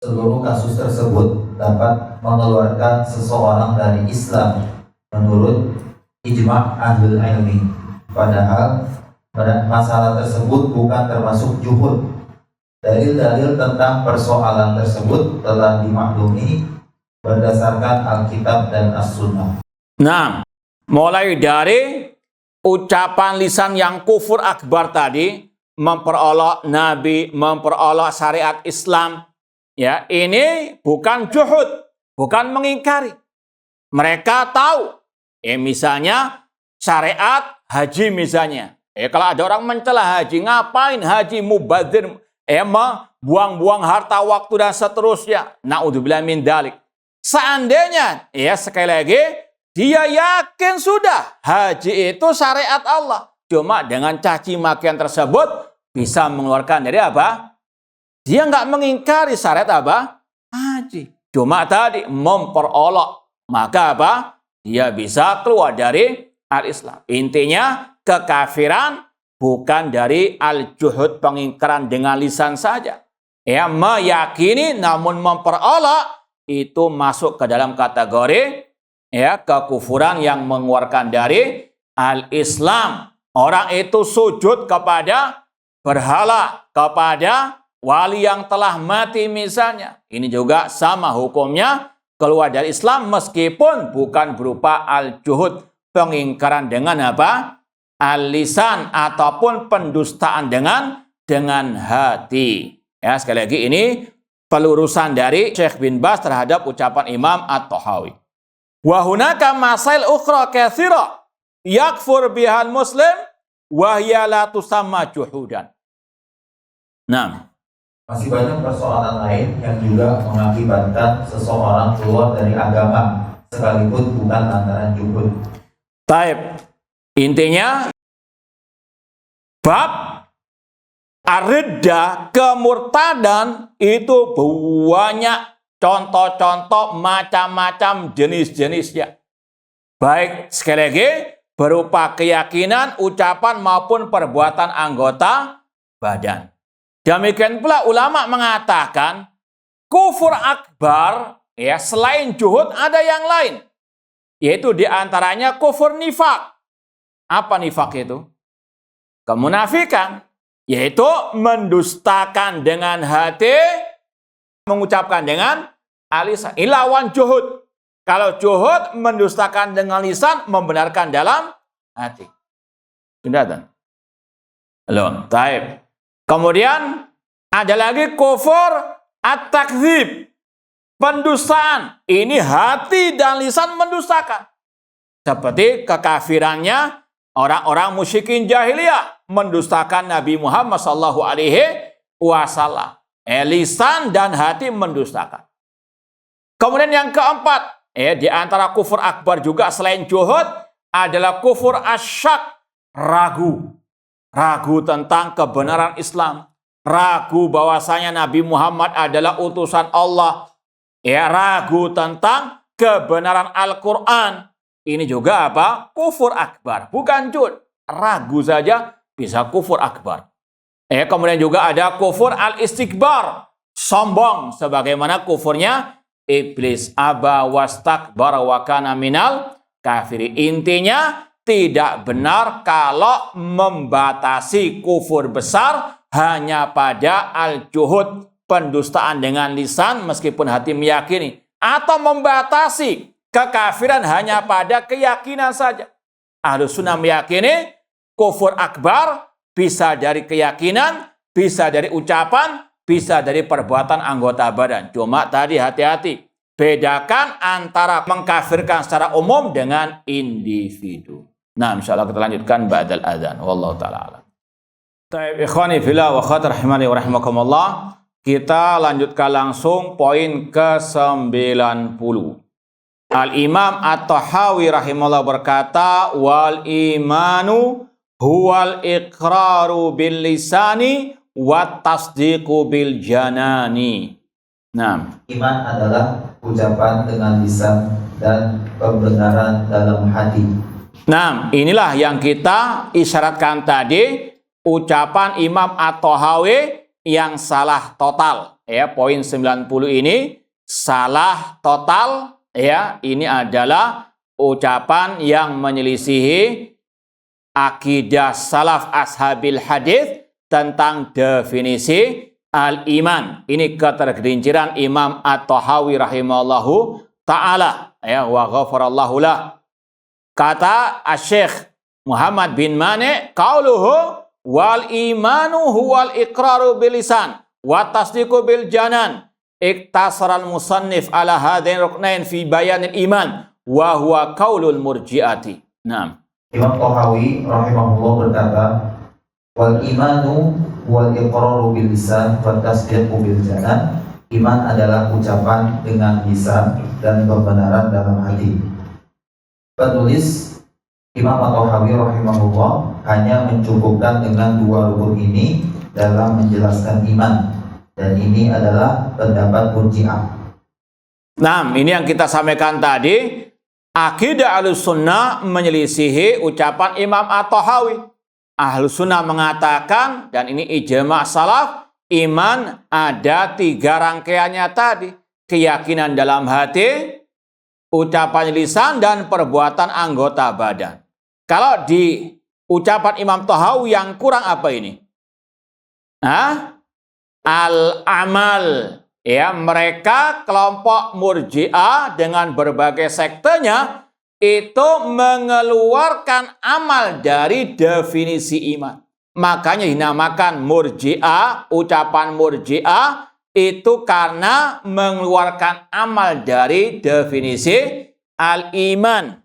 seluruh kasus tersebut dapat mengeluarkan seseorang dari Islam menurut ijma' ahlul ilmi. Padahal masalah tersebut bukan termasuk juhud. Dalil-dalil tentang persoalan tersebut telah dimaklumi berdasarkan Alkitab dan As-Sunnah. Nah, mulai dari ucapan lisan yang kufur akbar tadi, memperolok Nabi, memperolok syariat Islam, ya, ini bukan juhud, bukan mengingkari. Mereka tahu, misalnya syariat haji misalnya. Kalau ada orang mencela haji, ngapain haji mubadzir, buang-buang harta waktu dan seterusnya. Na'udzubillah min dalik. Seandainya, ya sekali lagi, dia yakin sudah haji itu syariat Allah. Cuma dengan caci makian tersebut bisa mengeluarkan dari apa? Dia nggak mengingkari syariat apa? Haji. Cuma tadi memperolok. Maka apa? Dia bisa keluar dari al-Islam. Intinya kekafiran bukan dari al-juhud, pengingkaran dengan lisan saja. Ya, meyakini namun memperolok itu masuk ke dalam kategori ya kekufuran yang mengeluarkan dari al-Islam. Orang itu sujud kepada berhala, kepada wali yang telah mati misalnya. Ini juga sama hukumnya keluar dari Islam meskipun bukan berupa al-juhud, pengingkaran dengan apa? Al-lisan ataupun pendustaan dengan hati. Ya, sekali lagi ini pelurusan dari Syekh bin Baz terhadap ucapan Imam At-Tahawi. Wa hunaka masail ukhra katsira yakfur bihal muslim wa hiya la tusamma juhudan. Nah, masih banyak persoalan lain yang juga mengakibatkan seseorang keluar dari agama sekalipun bukan lantaran juhud. Taib. Intinya bab ar-riddah, kemurtadan itu banyak contoh-contoh macam-macam jenis-jenisnya. Baik sekali lagi berupa keyakinan, ucapan maupun perbuatan anggota badan. Demikian pula ulama mengatakan kufur akbar ya selain juhud ada yang lain. Yaitu diantaranya kufur nifak. Apa nifak itu? Kemunafikan. Yaitu mendustakan dengan hati, mengucapkan dengan lisan. Ini lawan juhud. Kalau juhud mendustakan dengan lisan, membenarkan dalam hati. Kelihatan? Belum. Taib. Kemudian ada lagi kufur at-takdzib. Pendustaan. Ini hati dan lisan mendustakan. Seperti kekafirannya orang-orang musyrikin jahiliyah mendustakan Nabi Muhammad SAW. Lisan dan hati mendustakan. Kemudian yang keempat, di antara kufur akbar juga selain juhud adalah kufur asyak, ragu. Ragu tentang kebenaran Islam. Ragu bahwasanya Nabi Muhammad adalah utusan Allah. Ragu tentang kebenaran Al-Quran. Ini juga apa? Kufur akbar. Bukan juhud. Ragu saja bisa kufur akbar. Kemudian juga ada kufur al-istikbar. Sombong. Sebagaimana kufurnya iblis. Aba wastakbar wa kana minal kafiri. Intinya tidak benar kalau membatasi kufur besar hanya pada al-juhud. Pendustaan dengan lisan meskipun hati meyakini. Atau membatasi kekafiran hanya pada keyakinan saja. Ahlus sunnah meyakini kufur akbar bisa dari keyakinan, bisa dari ucapan, bisa dari perbuatan anggota badan. Cuma tadi hati-hati. Bedakan antara mengkafirkan secara umum dengan individu. Nah, insyaallah kita lanjutkan ba'dal adzan. Wallahu ta'ala a'lam. Taib ikhwani fillah wa akhwati rahimani wa rahimakumullah. Kita lanjutkan langsung poin ke-90. Al-Imam At-Tahawi rahimahullah berkata, wal imanu huwal iqraru bil lisani wa tasdiqu bil janani. Nah, Iman adalah ucapan dengan lisan dan pembenaran dalam hati. nah, inilah yang kita isyaratkan tadi, ucapan Imam At-Tahawi yang salah total. Poin 90 ini salah total. Ini adalah ucapan yang menyelisihi akidah salaf ashabil hadis tentang definisi al-iman. Ini ketergelinciran Imam At-Tahawi rahimahullahu ta'ala. Wa ghafarallahu lah. Kata Asy-Syaikh Muhammad bin Mani, qauluhu wal imanu huwal iqraru bil lisan wa tasdiqu bil janan. Iktasaral musannif ala hadain ruknain fi bayanil iman wa huwa qaulul murji'ati. Nah, Imam Tahawi rahimahullah berkata, wal imanu wal iqraru bil lisan wa tasdiqu bil janan. Iman adalah ucapan dengan lisan dan pembenaran dalam hati. Penulis Imam Tahawi rahimahullah hanya mencukupkan dengan dua rukun ini dalam menjelaskan iman, dan ini adalah pendapat Murji'ah. nah, ini yang kita sampaikan tadi. Akidah Ahlus Sunnah menyelisihi ucapan Imam At-Tahawi. Ahlus Sunnah mengatakan, dan ini ijma' salaf, iman ada 3 rangkaiannya tadi. Keyakinan dalam hati, ucapan lisan, dan perbuatan anggota badan. Kalau di ucapan Imam Tahawi yang kurang apa ini? Al-amal. Mereka kelompok Murji'ah dengan berbagai sektenya itu mengeluarkan amal dari definisi iman. Makanya dinamakan Murji'ah, ucapan Murji'ah itu karena mengeluarkan amal dari definisi al-iman.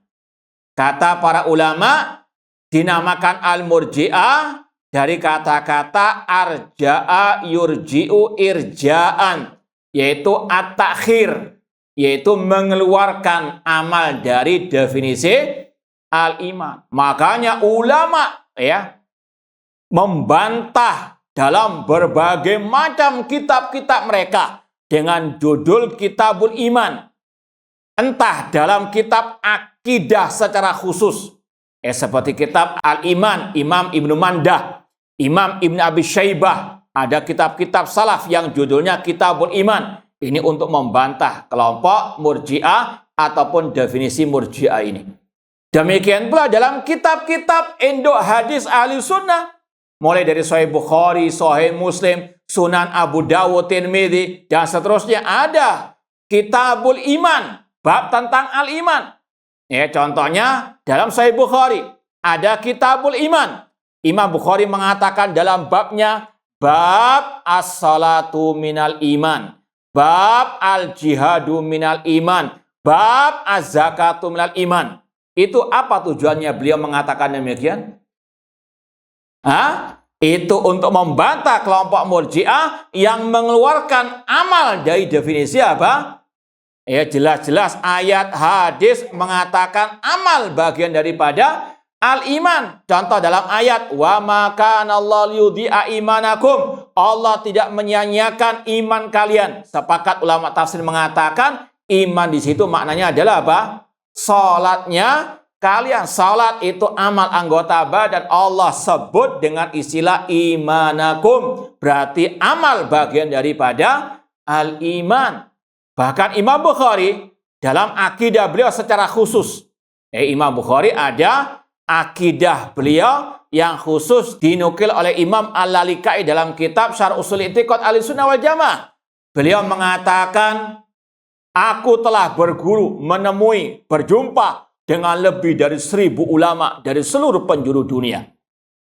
Kata para ulama, dinamakan al-Murji'ah dari kata-kata arja'a yurji'u irja'an, yaitu at-takhir, yaitu mengeluarkan amal dari definisi al-iman. Makanya ulama membantah dalam berbagai macam kitab-kitab mereka dengan judul Kitabul Iman. Entah dalam kitab akidah secara khusus, seperti kitab Al-Iman, Imam Ibnu Mandah, Imam Ibnu Abi Syaibah. Ada kitab-kitab salaf yang judulnya Kitabul Iman. Ini untuk membantah kelompok Murji'ah ataupun definisi Murji'ah ini. Demikian pula dalam kitab-kitab induk hadis ahli sunnah. Mulai dari Sahih Bukhari, Sahih Muslim, Sunan Abu Dawud, Tirmidzi, dan seterusnya ada Kitabul Iman, bab tentang al-iman. Contohnya dalam Sahih Bukhari ada Kitabul Iman, Imam Bukhari mengatakan dalam babnya, bab as-salatu minal iman, bab al-jihadu minal iman, bab az-zakatu minal iman. Itu apa tujuannya beliau mengatakan demikian? Itu untuk membantah kelompok Murji'ah yang mengeluarkan amal dari definisi apa? Ya, jelas-jelas ayat hadis mengatakan amal bagian daripada al-iman. Contoh dalam ayat, wa ma kana Allah liyudhi'a imanakum. Allah tidak menyia-nyiakan iman kalian. Sepakat ulama tafsir mengatakan iman di situ maknanya adalah apa? Salatnya kalian. Salat itu amal anggota badan. Allah sebut dengan istilah imanakum. Berarti amal bagian daripada al-iman. Bahkan Imam Bukhari dalam akidah beliau secara khusus. Imam Bukhari ada akidah beliau yang khusus dinukil oleh Imam Al-Lalikai dalam kitab Syarh Ushul I'tiqad Ahlussunnah wal Jamaah. Beliau mengatakan, aku telah berguru, menemui, berjumpa dengan lebih dari 1000 ulama dari seluruh penjuru dunia.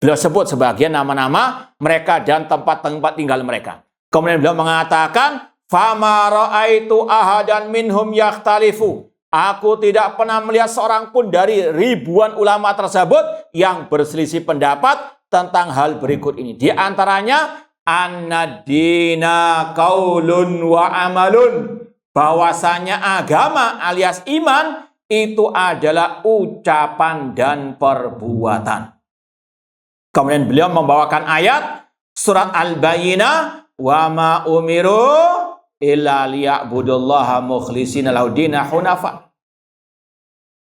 Beliau sebut sebagian nama-nama mereka dan tempat-tempat tinggal mereka. Kemudian beliau mengatakan, fama ra'aitu ahadan minhum yakhtalifu. Aku tidak pernah melihat seorang pun dari ribuan ulama tersebut yang berselisih pendapat tentang hal berikut ini. Di antaranya, annad-dina qaulun wa amalun. Bahwasanya agama alias iman itu adalah ucapan dan perbuatan. Kemudian beliau membawakan ayat surat Al-Bayyinah, wa ma umiru illa liya'budullaha mukhlishina lahud-dina hunafa.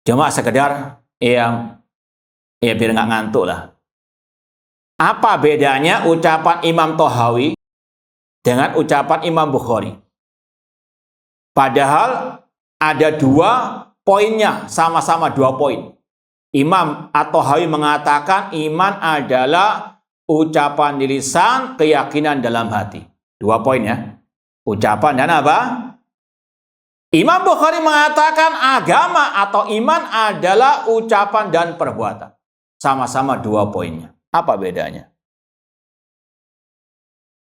Cuma sekedar yang biar nggak ngantuk lah. Apa bedanya ucapan Imam Thahawi dengan ucapan Imam Bukhari? Padahal ada 2 poinnya, sama-sama 2 poin. Imam At-Thahawi mengatakan iman adalah ucapan di lisan, keyakinan dalam hati. 2 poin ya. Ucapan dan apa? Imam Bukhari mengatakan agama atau iman adalah ucapan dan perbuatan. Sama-sama 2 poinnya. Apa bedanya?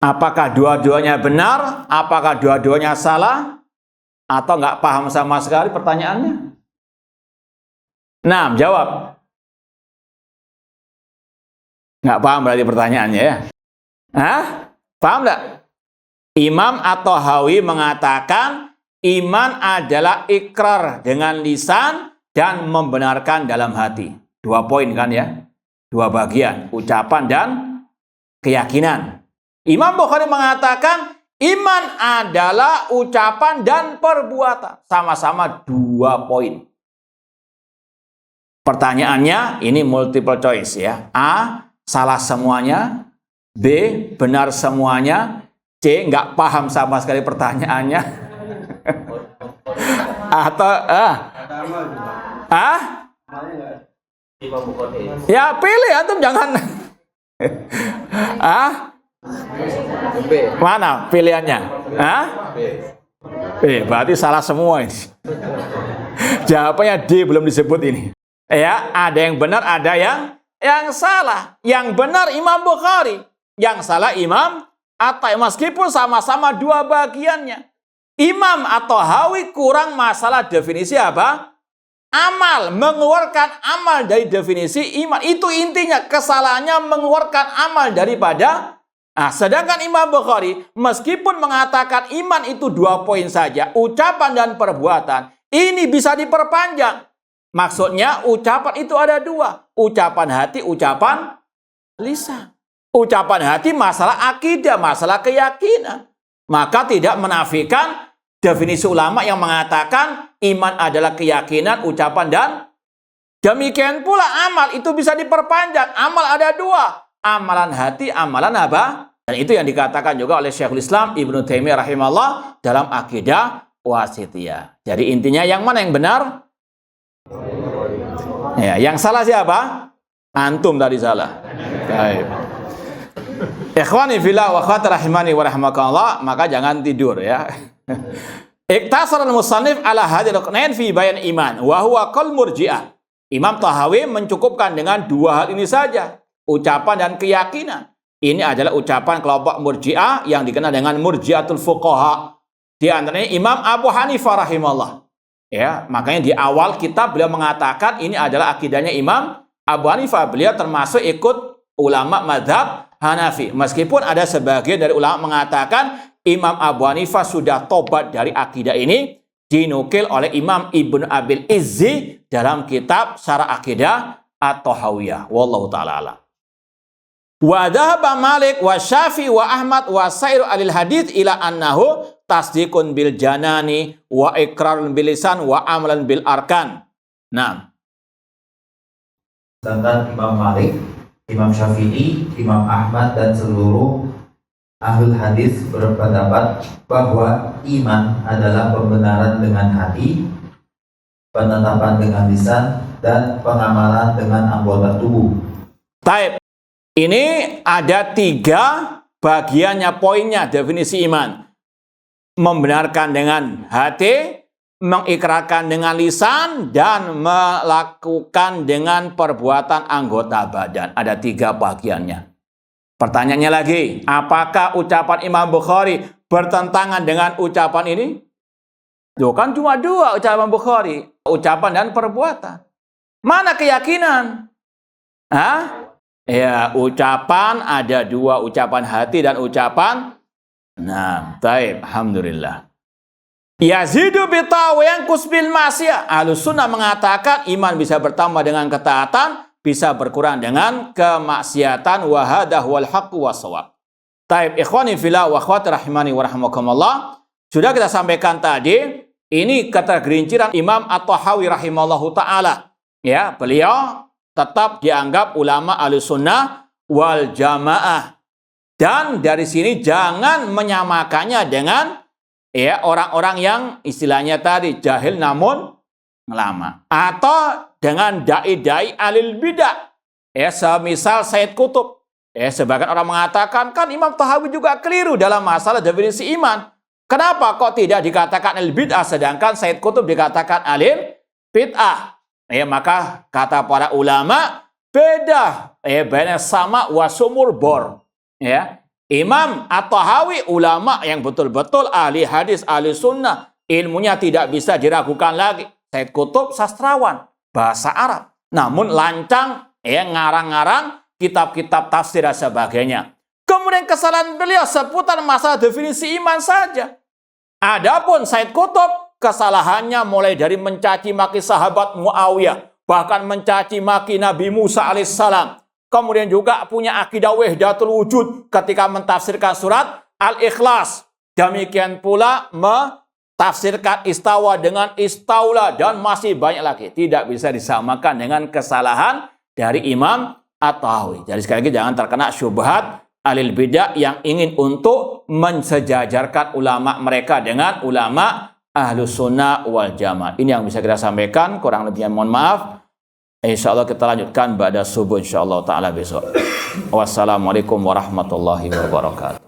Apakah dua-duanya benar? Apakah dua-duanya salah? Atau nggak paham sama sekali pertanyaannya? Nah, jawab. Nggak paham berarti pertanyaannya ya? Paham nggak? Imam At-Thahawi mengatakan iman adalah ikrar dengan lisan dan membenarkan dalam hati. 2 poin kan ya? 2 bagian, ucapan dan keyakinan. Imam Bukhari mengatakan iman adalah ucapan dan perbuatan. Sama-sama 2 poin. Pertanyaannya ini multiple choice ya. A, salah semuanya. B, benar semuanya. C, nggak paham sama sekali pertanyaannya. Atau ya pilih antum jangan. B. Mana pilihannya? B. Berarti salah semua ini. Jawabannya D, belum disebut ini. Ya, ada yang benar, ada yang salah. Yang benar Imam Bukhari, yang salah Imam At-Thahawi, meskipun sama-sama 2 bagiannya. Imam At-Thahawi kurang masalah definisi apa? Amal, mengeluarkan amal dari definisi iman. Itu intinya, kesalahannya mengeluarkan amal daripada. Sedangkan Imam Bukhari, meskipun mengatakan iman itu 2 poin saja, ucapan dan perbuatan, ini bisa diperpanjang. Maksudnya ucapan itu ada 2. Ucapan hati, ucapan lisan. Ucapan hati masalah akidah, masalah keyakinan. Maka tidak menafikan definisi ulama yang mengatakan iman adalah keyakinan, ucapan, dan demikian pula amal itu bisa diperpanjang. Amal ada 2. Amalan hati, amalan apa? Dan itu yang dikatakan juga oleh Syekhul Islam Ibnu Taimiyah rahimahullah dalam akidah wasithiyah. Jadi intinya yang mana yang benar? Ya, yang salah siapa? Antum tadi salah. Baik. Ikhwani fillah wa akhwati rahimani wa rahmakallah, maka jangan tidur ya. Iktasar al-musannif ala hadhihi ruknain fi bayan iman wa huwa qal Murji'ah. Imam Thahawi mencukupkan dengan 2 hal ini saja, ucapan dan keyakinan. Ini adalah ucapan kelompok Murji'ah yang dikenal dengan Murji'atul Fuqaha. Di antaranya Imam Abu Hanifah rahimahullah. Ya, makanya di awal kitab beliau mengatakan ini adalah akidahnya Imam Abu Hanifah. Beliau termasuk ikut ulama mazhab Hanafi. Meskipun ada sebagian dari ulama mengatakan Imam Abu Hanifah sudah tobat dari akidah ini, dinukil oleh Imam Ibnu Abil Izzi dalam kitab Syarah Aqidah At-Tahawiyah. Wallahu ta'ala a'lam. Wa dhahaba Malik wa Syafi'i wa Ahmad wa sairu alil hadits ila annahu tasdiqun bil janani wa iqrarun bil lisan wa amalan bil arkan. Nah, Sedangkan Imam Malik, Imam Syafi'i, Imam Ahmad dan seluruh ahlul hadis berpendapat bahwa iman adalah pembenaran dengan hati, penetapan dengan lisan, dan pengamalan dengan anggota tubuh. taib. Ini ada 3 bagiannya, poinnya definisi iman. Membenarkan dengan hati, mengikrarkan dengan lisan, dan melakukan dengan perbuatan anggota badan. Ada 3 bagiannya. Pertanyaannya lagi, apakah ucapan Imam Bukhari bertentangan dengan ucapan ini? Loh, kan cuma 2 ucapan Bukhari, ucapan dan perbuatan. Mana keyakinan? Hah? Ya, ucapan ada 2, ucapan hati dan ucapan. Nah, taib, alhamdulillah. Yazidu bitawa yang kusbil masyah. Ahlussunnah mengatakan iman bisa bertambah dengan ketaatan, bisa berkurang dengan kemaksiatan. Wahadah wal haqqu wassawab. Taib, ikhwani fillah wa akhwati rahimani wa rahimakumullah. Sudah kita sampaikan tadi, ini ketergelinciran Imam At-Tahawi rahimallahu ta'ala. Ya, beliau tetap dianggap ulama Ahlussunnah wal Jamaah. Dan dari sini jangan menyamakannya dengan ya orang-orang yang istilahnya tadi jahil namun lama, atau dengan dai-dai alil bidah. Ya, semisal Said Qutb. Ya, sebagian orang mengatakan kan Imam Tahawi juga keliru dalam masalah definisi iman. Kenapa kok tidak dikatakan alil bid'ah sedangkan Said Qutb dikatakan alil bid'ah? Ya, maka kata para ulama beda. Ya, beda sama wasumur bor. Ya, Imam At-Tahawi ulama yang betul-betul ahli hadis, ahli sunnah, ilmunya tidak bisa diragukan lagi. Said Qutb sastrawan bahasa Arab, namun lancang ya ngarang-ngarang kitab-kitab tafsir dan sebagainya. Kemudian kesalahan beliau seputar masalah definisi iman saja. Adapun Said Qutb kesalahannya mulai dari mencaci maki sahabat Muawiyah, bahkan mencaci maki Nabi Musa alaihissalam. Kemudian juga punya akidah wahdatul wujud ketika mentafsirkan surat Al-Ikhlas. Demikian pula mentafsirkan istawa dengan istaula dan masih banyak lagi. Tidak bisa disamakan dengan kesalahan dari Imam At-Tahawi. Jadi sekali lagi jangan terkena syubhat alil bidah yang ingin untuk mensejajarkan ulama mereka dengan ulama Ahlus Sunnah wal Jamaah. Ini yang bisa kita sampaikan, kurang lebihnya mohon maaf. Insyaallah kita lanjutkan pada subuh insyaallah taala besok. Wassalamualaikum warahmatullahi wabarakatuh.